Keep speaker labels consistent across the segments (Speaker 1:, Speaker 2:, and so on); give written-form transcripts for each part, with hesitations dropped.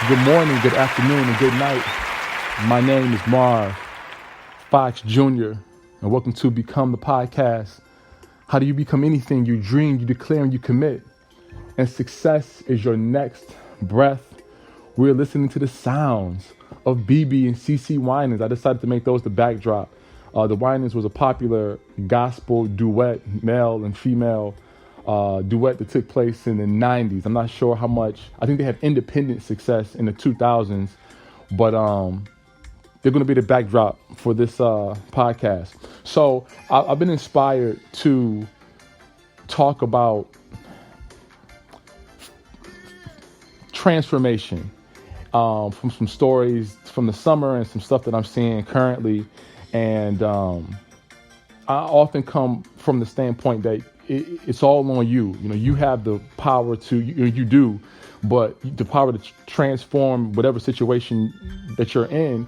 Speaker 1: Good morning, good afternoon, and good night. My name is Marv Fox Jr., and welcome to Become the Podcast. How do you become anything you dream, you declare, and you commit? And success is your next breath. We're listening to the sounds of BB and CC Winans. I decided to make those the backdrop. The Winans was a popular gospel duet, male and female duet that took place in the 90s. I'm not sure how much. I think they had independent success in the 2000s, but they're going to be the backdrop for this podcast. So I've been inspired to talk about transformation from some stories from the summer and some stuff that I'm seeing currently. And I often come from the standpoint that it's all on you. You know, you have the power to, you do, but the power to transform whatever situation that you're in.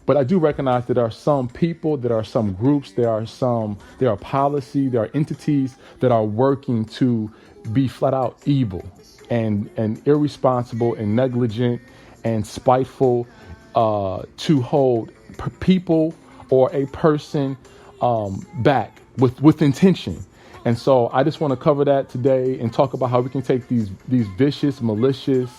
Speaker 1: But I do recognize that there are some people, there are some groups, there are policy, there are entities that are working to be flat out evil and irresponsible and negligent and spiteful to hold people or a person back with intention. And so I just want to cover that today and talk about how we can take these vicious, malicious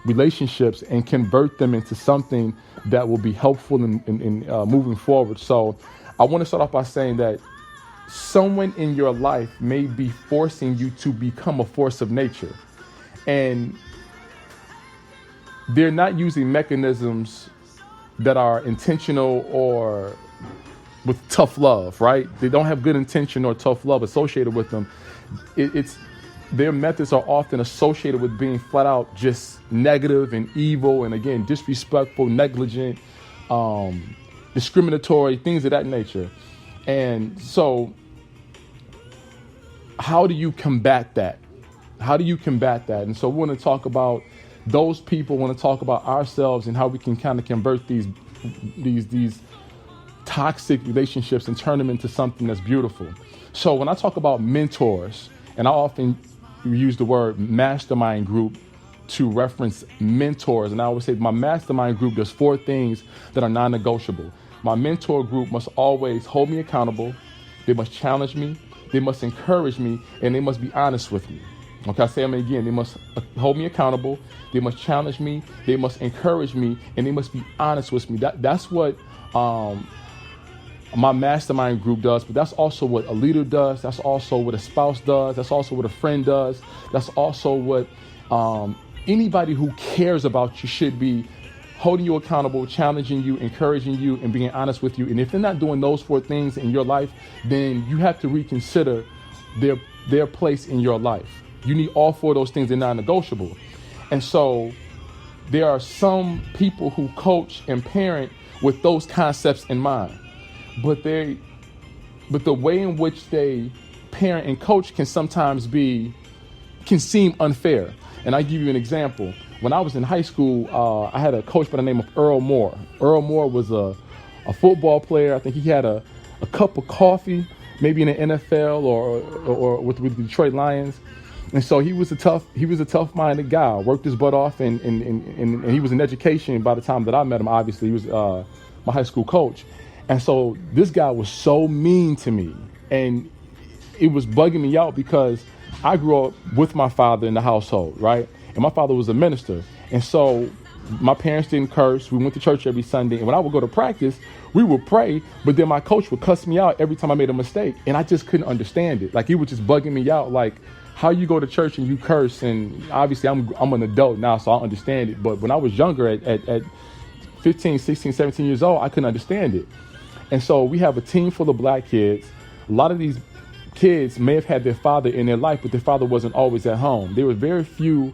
Speaker 1: relationships and convert them into something that will be helpful in moving forward. So I want to start off by saying that someone in your life may be forcing you to become a force of nature. And they're not using mechanisms that are intentional or with tough love, right? They don't have good intention or tough love associated with them. Their methods are often associated with being flat out just negative and evil, and again, disrespectful, negligent, discriminatory, things of that nature. And so how do you combat that? And so we want to talk about those people, want to talk about ourselves and how we can kind of convert these toxic relationships and turn them into something that's beautiful. So when I talk about mentors, and I often use the word mastermind group to reference mentors, and I always say my mastermind group does 4 things that are non-negotiable. My mentor group must always hold me accountable. They must challenge me. They must encourage me, and they must be honest with me. Okay, I say them again. They must hold me accountable. They must challenge me. They must encourage me, and they must be honest with me. That's what my mastermind group does, but that's also what a leader does. That's also what a spouse does. That's also what a friend does. That's also what anybody who cares about you should be holding you accountable, challenging you, encouraging you, and being honest with you. And if they're not doing those 4 things in your life, then you have to reconsider their place in your life. You need all 4 of those things. They're non-negotiable. And so there are some people who coach and parent with those concepts in mind. But the way in which they parent and coach can sometimes can seem unfair. And I give you an example. When I was in high school, I had a coach by the name of Earl Moore. Earl Moore was a football player. I think he had a cup of coffee, maybe in the NFL or with the Detroit Lions. And so he was a tough-minded guy. Worked his butt off, and he was in education by the time that I met him. Obviously, he was my high school coach. And so this guy was so mean to me, and it was bugging me out because I grew up with my father in the household, right? And my father was a minister. And so my parents didn't curse. We went to church every Sunday. And when I would go to practice, we would pray, but then my coach would cuss me out every time I made a mistake. And I just couldn't understand it. Like, he was just bugging me out. Like, how you go to church and you curse? And obviously I'm an adult now, so I understand it. But when I was younger at 15, 16, 17 years old, I couldn't understand it. And so we have a team full of black kids. A lot of these kids may have had their father in their life, but their father wasn't always at home. There were very few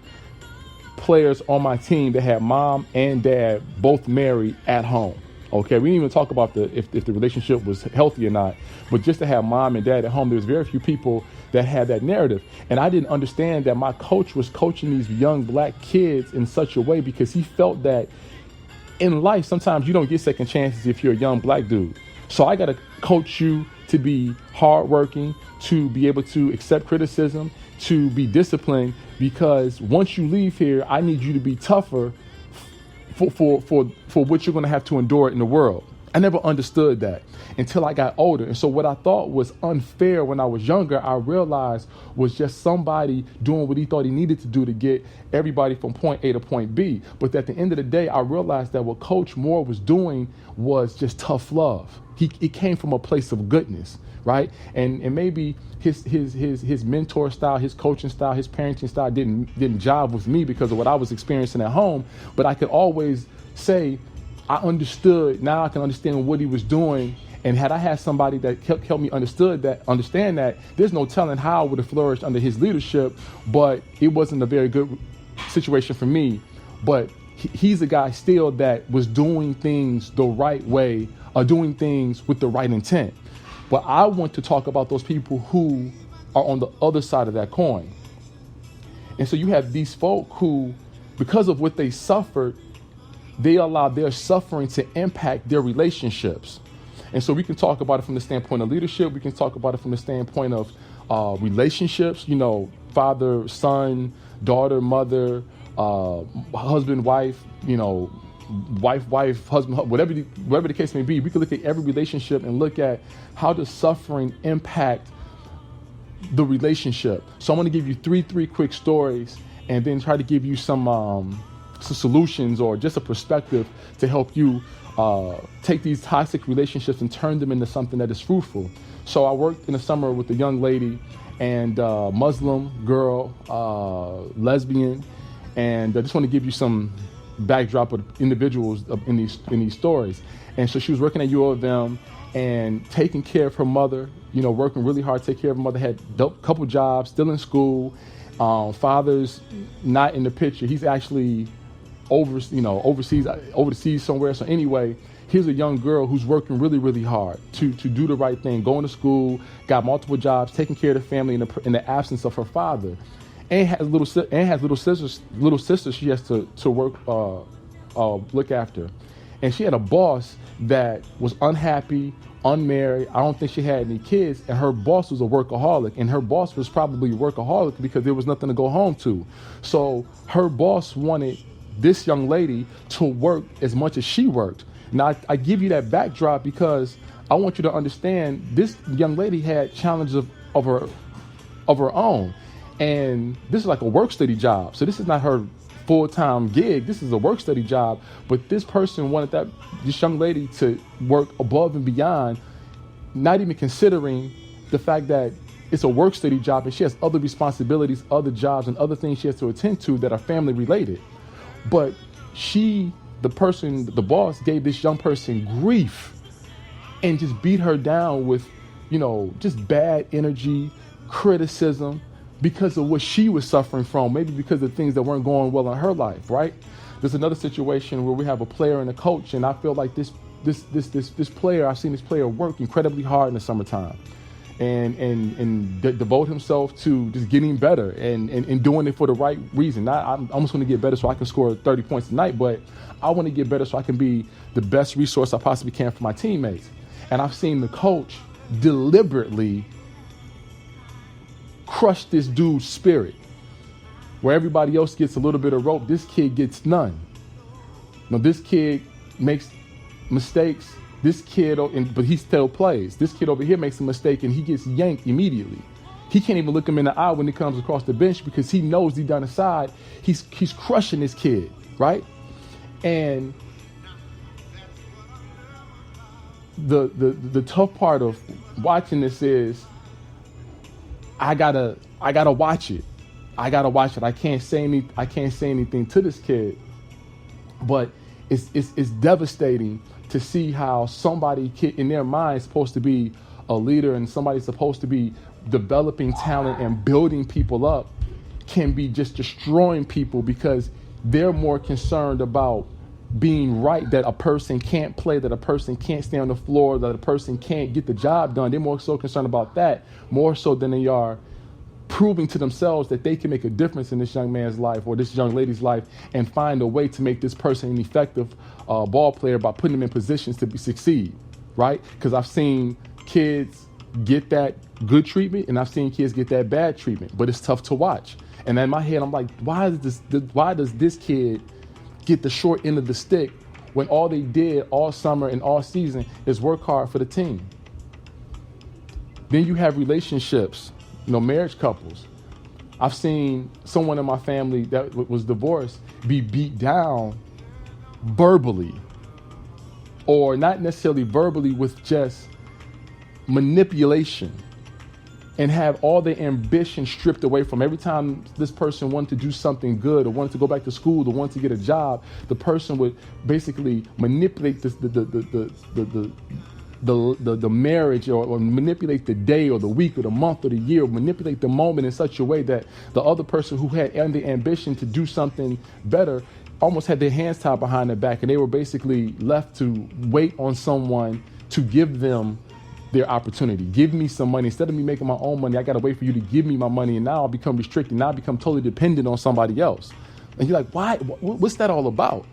Speaker 1: players on my team that had mom and dad both married at home. Okay, we didn't even talk about if the relationship was healthy or not, but just to have mom and dad at home, there was very few people that had that narrative. And I didn't understand that my coach was coaching these young black kids in such a way because he felt that in life, sometimes you don't get second chances if you're a young black dude. So I got to coach you to be hardworking, to be able to accept criticism, to be disciplined, because once you leave here, I need you to be tougher for what you're going to have to endure in the world. I never understood that until I got older. And so what I thought was unfair when I was younger, I realized was just somebody doing what he thought he needed to do to get everybody from point A to point B. But at the end of the day, I realized that what Coach Moore was doing was just tough love. It came from a place of goodness, right? And maybe his mentor style, his coaching style, his parenting style didn't jive with me because of what I was experiencing at home. But I could always say, I understood. Now I can understand what he was doing. And had I had somebody that helped me understand that, there's no telling how I would have flourished under his leadership. But it wasn't a very good situation for me. But he's a guy still that was doing things the right way, or doing things with the right intent. But I want to talk about those people who are on the other side of that coin. And so you have these folk who, because of what they suffered, they allow their suffering to impact their relationships. And so we can talk about it from the standpoint of leadership. We can talk about it from the standpoint of relationships, father, son, daughter, mother, husband, wife, wife, husband, whatever the case may be. We can look at every relationship and look at how does suffering impact the relationship. So I'm going to give you three quick stories and then try to give you some solutions or just a perspective to help you take these toxic relationships and turn them into something that is fruitful. So I worked in the summer with a young lady and Muslim girl, lesbian, and I just want to give you some backdrop of individuals in these stories. And so she was working at U of M and taking care of her mother, working really hard to take care of her mother, had a couple jobs, still in school. Father's not in the picture. He's actually overseas somewhere. So anyway, here's a young girl who's working really, really hard to do the right thing, going to school, got multiple jobs, taking care of the family in the absence of her father, and has little sisters she has to work look after. And she had a boss that was unhappy, unmarried. I don't think she had any kids, and her boss was a workaholic, and her boss was probably a workaholic because there was nothing to go home to. So her boss wanted this young lady to work as much as she worked. Now, I give you that backdrop because I want you to understand this young lady had challenges of her own. And this is like a work-study job. So this is not her full-time gig. This is a work-study job. But this person wanted this young lady to work above and beyond, not even considering the fact that it's a work-study job and she has other responsibilities, other jobs, and other things she has to attend to that are family-related. But the boss, gave this young person grief and just beat her down with, just bad energy, criticism because of what she was suffering from, maybe because of things that weren't going well in her life, right? There's another situation where we have a player and a coach, and I feel like this player, I've seen this player work incredibly hard in the summertime. And devote himself to just getting better and doing it for the right reason. I'm almost going to get better so I can score 30 points a night, but I want to get better so I can be the best resource I possibly can for my teammates. And I've seen the coach deliberately crush this dude's spirit. Where everybody else gets a little bit of rope, this kid gets none. Now, this kid makes mistakes. This kid, but he still plays. This kid over here makes a mistake and he gets yanked immediately. He can't even look him in the eye when he comes across the bench because he knows deep down inside he's crushing this kid, right? And the tough part of watching this is I gotta watch it. I gotta watch it. I can't say anything to this kid, but it's devastating to see how somebody in their mind is supposed to be a leader and somebody's supposed to be developing talent and building people up can be just destroying people because they're more concerned about being right, that a person can't play, that a person can't stay on the floor, that a person can't get the job done. They're more so concerned about that, more so than they are proving to themselves that they can make a difference in this young man's life or this young lady's life and find a way to make this person an effective ball player by putting them in positions to succeed, right? Because I've seen kids get that good treatment, and I've seen kids get that bad treatment, but it's tough to watch. And in my head, I'm like, why does this kid get the short end of the stick when all they did all summer and all season is work hard for the team? Then you have relationships, marriage couples. I've seen someone in my family that was divorced be beat down verbally, or not necessarily verbally, with just manipulation, and have all the ambition stripped away from. Every time this person wanted to do something good, or wanted to go back to school, or wanted to get a job, the person would basically manipulate the marriage, or manipulate the day or the week or the month or the year, or manipulate the moment in such a way that the other person who had the ambition to do something better almost had their hands tied behind their back, and they were basically left to wait on someone to give them their opportunity. Give me some money. Instead of me making my own money, I got to wait for you to give me my money, and now I'll become restricted. Now I become totally dependent on somebody else. And you're like, why? What's that all about?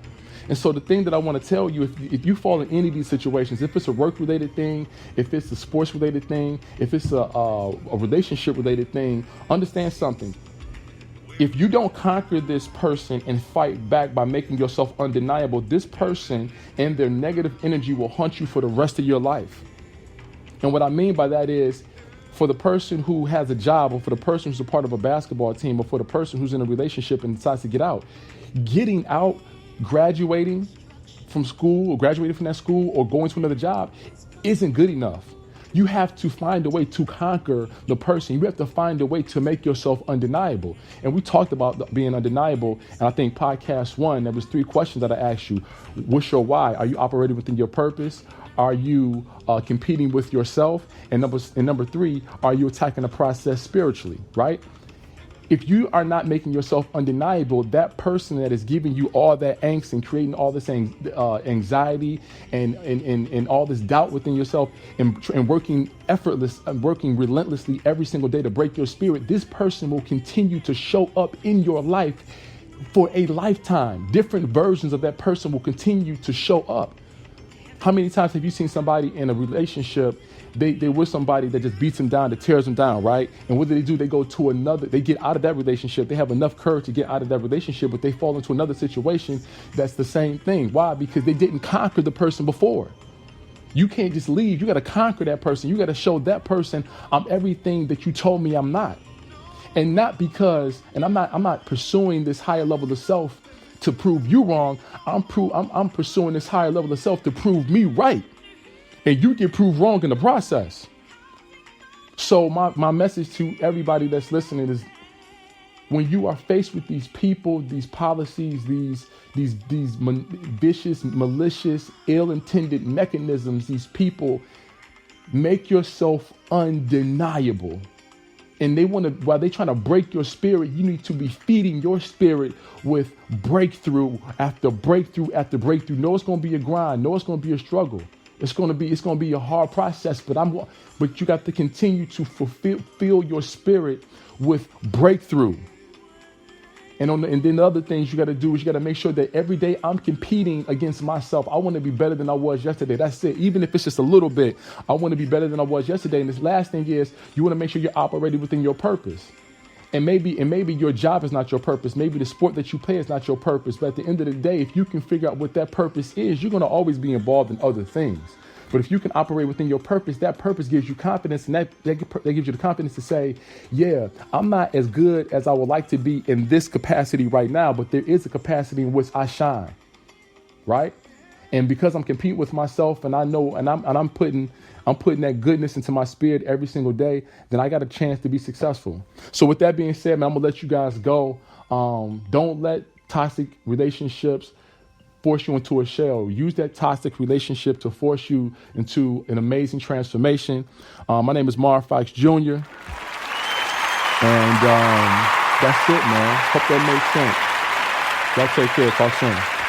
Speaker 1: And so the thing that I want to tell you, if you fall in any of these situations, if it's a work-related thing, if it's a sports-related thing, if it's a relationship-related thing, understand something. If you don't conquer this person and fight back by making yourself undeniable, this person and their negative energy will haunt you for the rest of your life. And what I mean by that is, for the person who has a job, or for the person who's a part of a basketball team, or for the person who's in a relationship and decides to get out, getting out, graduating from school, or graduating from that school, or going to another job isn't good enough. You have to find a way to conquer the person. You have to find a way to make yourself undeniable. And we talked about being undeniable. And I think podcast 1, there was 3 questions that I asked you. What's your why? Are you operating within your purpose? Are you competing with yourself? And number 3, are you attacking the process spiritually, right? If you are not making yourself undeniable, that person that is giving you all that angst and creating all this anxiety and all this doubt within yourself, and working working relentlessly every single day to break your spirit, this person will continue to show up in your life for a lifetime. Different versions of that person will continue to show up. How many times have you seen somebody in a relationship, they with somebody that just beats them down, that tears them down, right? And what do? They go to another, they get out of that relationship. They have enough courage to get out of that relationship, but they fall into another situation that's the same thing. Why? Because they didn't conquer the person before. You can't just leave. You got to conquer that person. You got to show that person, I'm everything that you told me I'm not. And not because, and I'm not pursuing this higher level of self to prove you wrong. I'm pursuing this higher level of self to prove me right. And you get proved wrong in the process. So my message to everybody that's listening is, when you are faced with these people, these policies, these vicious, malicious, ill-intended mechanisms, these people, make yourself undeniable. And while they're trying to break your spirit, you need to be feeding your spirit with breakthrough after breakthrough after breakthrough. No, it's going to be a grind. No, it's going to be a struggle. It's going to be a hard process, but you got to continue to fill your spirit with breakthrough. And then the other things you got to do is you got to make sure that every day I'm competing against myself. I want to be better than I was yesterday. That's it. Even if it's just a little bit, I want to be better than I was yesterday. And this last thing is, you want to make sure you're operating within your purpose. And maybe your job is not your purpose. Maybe the sport that you play is not your purpose. But at the end of the day, if you can figure out what that purpose is, you're going to always be involved in other things. But if you can operate within your purpose, that purpose gives you confidence, and that gives you the confidence to say, yeah, I'm not as good as I would like to be in this capacity right now, but there is a capacity in which I shine, right? And because I'm competing with myself, and I know, and I'm putting that goodness into my spirit every single day, then I got a chance to be successful. So with that being said, man, I'm gonna let you guys go. Don't let toxic relationships force you into a shell. Use that toxic relationship to force you into an amazing transformation. My name is Mar Fox Jr. And that's it, man. Hope that makes sense. Y'all take care. Talk soon.